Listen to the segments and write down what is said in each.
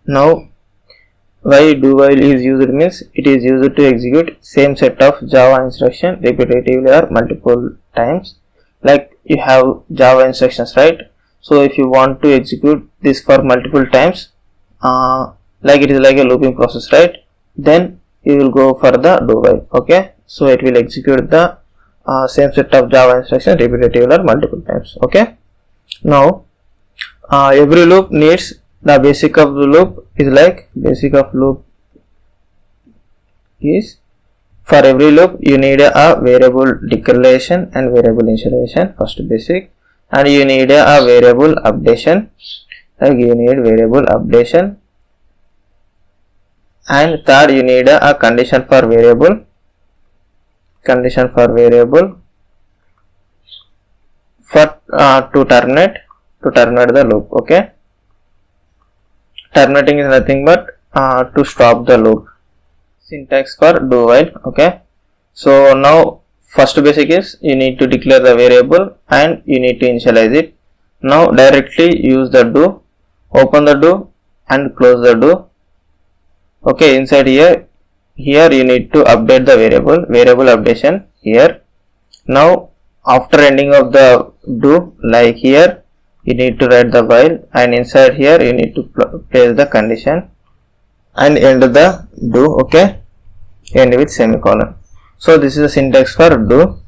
Now why do while is used means it is used to execute same set of Java instruction repetitively or multiple times. Like you have Java instructions, right? So if you want to execute this for multiple times, like it is like a looping process, right? Then you will go for the do while. Okay, so it will execute the same set of Java instructions repetitively or multiple times. Okay, now every loop needs the basic of the loop is like basic of loop is for every loop you need a variable declaration and variable initialization, first basic, and you need a variable updation, like you need variable updation, and third you need a condition for variable for to terminate the loop. Okay, terminating is nothing but to stop the loop. Syntax for do while. Okay, so now first basic is you need to declare the variable and you need to initialize it. Now directly use the do, open the do and close the do. Okay, inside here you need to update the variable updation here. Now after ending of the do, like here you need to write the while, and inside here you need to place the condition and end the do. Okay, end with semicolon. So this is the syntax for do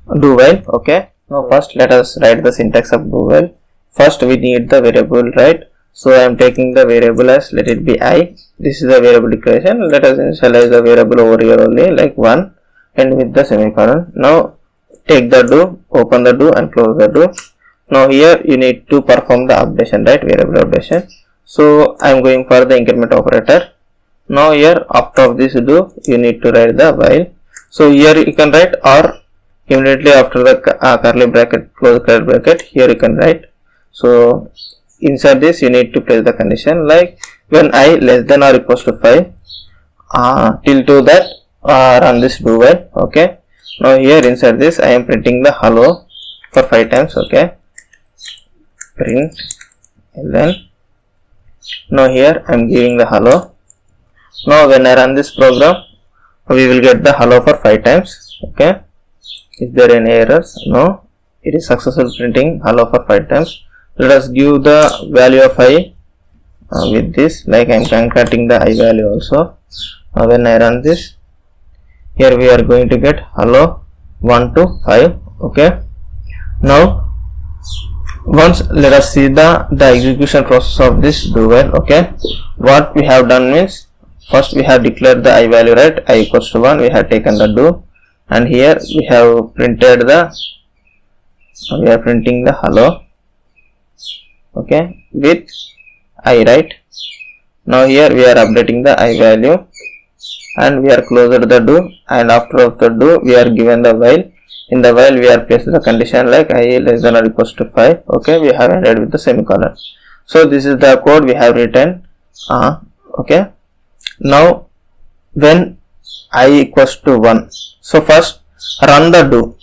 while. Okay, now first let us write the syntax of do while. First we need the variable, right? So I am taking the variable as let it be I. This is the variable declaration. Let us initialize the variable over here only, like 1, end with the semicolon. Now take the do, open the do and close the do. Now here you need to perform the updation, right? Variable updation. So I am going for the increment operator. Now here after this do you need to write the while. So here you can write, or immediately after the curly bracket, close curly bracket, here you can write. So inside this you need to place the condition, like when I less than or equals to 5, till to that run this do while. Okay, now here inside this I am printing the hello for 5 times. Okay, print ln. Now here I am giving the hello. Now when I run this program we will get the hello for 5 times. Okay, is there any errors? No, it is successful printing hello for 5 times. Let us give the value of I with this, like I am concatenating the I value also. When I run this, here we are going to get hello 1 to 5. Okay, now once let us see the execution process of this do while. Okay, what we have done means first we have declared the I value, right? I equals to 1, we have taken the do, and here we have printed the hello. Okay, with I, right? Now here we are updating the I value and we are closed the do, and after of the do we are given the while. In the while we are placed the condition like I less than or equals to 5. Okay, we have ended with the semicolon. So this is the code we have written. Okay, now when I equals to 1, so first run the do.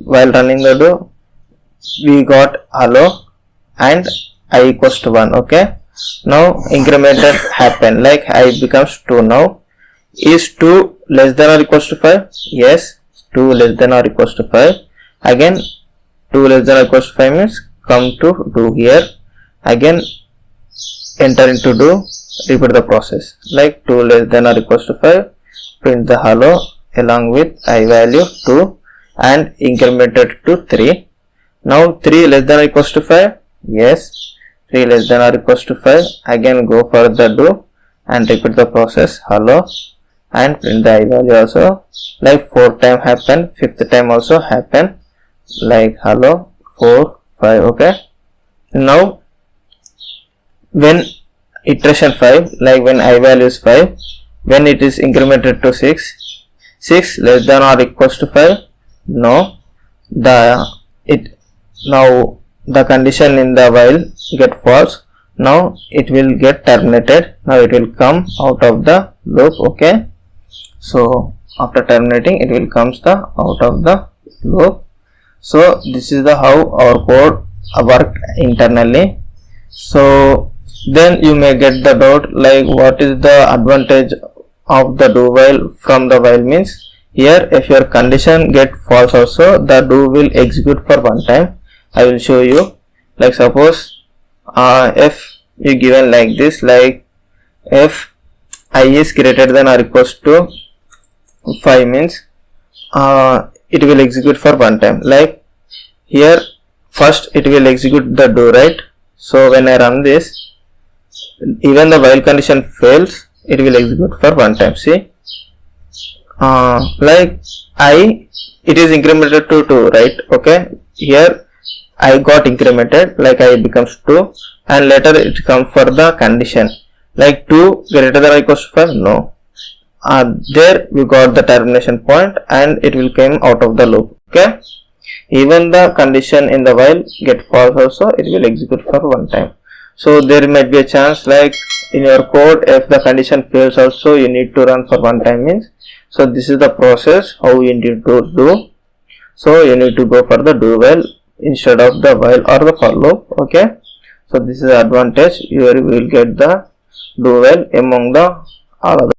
While running the do we got hello and I equals to 1. Okay, now incremented happen, like I becomes 2. Now is 2 less than or equals to 5? Yes, 2 less than or equals to 5. Again 2 less than or equals to 5 means come to do here, again enter into do, repeat the process, like 2 less than or equals to 5, print the hello along with I value 2 and incremented to 3. Now 3 less than or equals to 5? Yes, 3 less than or equals to 5. Again go for the do and repeat the process hello and print the I value also, like 4 time happen, 5th time also happen, like hello 4 5. Okay, now when iteration 5, like when I value is 5, when it is incremented to 6 less than or equals to 5? No, now the condition in the while get false. Now it will get terminated. Now it will come out of the loop. Okay, so after terminating it will comes the out of the loop. So this is the how our code work internally. So then you may get the doubt like what is the advantage of the do while from the while means. Here if your condition get false also, the do will execute for one time. I will show you. Like suppose if you given like this, like if I is greater than or equals to 5 means it will execute for one time. Like here first it will execute the do, right? So when I run this, even the while condition fails, it will execute for one time. See, like it is incremented to 2, right? Okay, here I got incremented, like I becomes 2, and later it comes for the condition like 2 greater than or equals to 5. No, there we got the termination point and it will come out of the loop. Okay, even the condition in the while get false also, it will execute for one time. So there might be a chance like in your code if the condition fails also, you need to run for one time means. So this is the process how you need to do. So you need to go for the do while instead of the while or the for loop. Okay, so this is the advantage. You will get the do while among the all other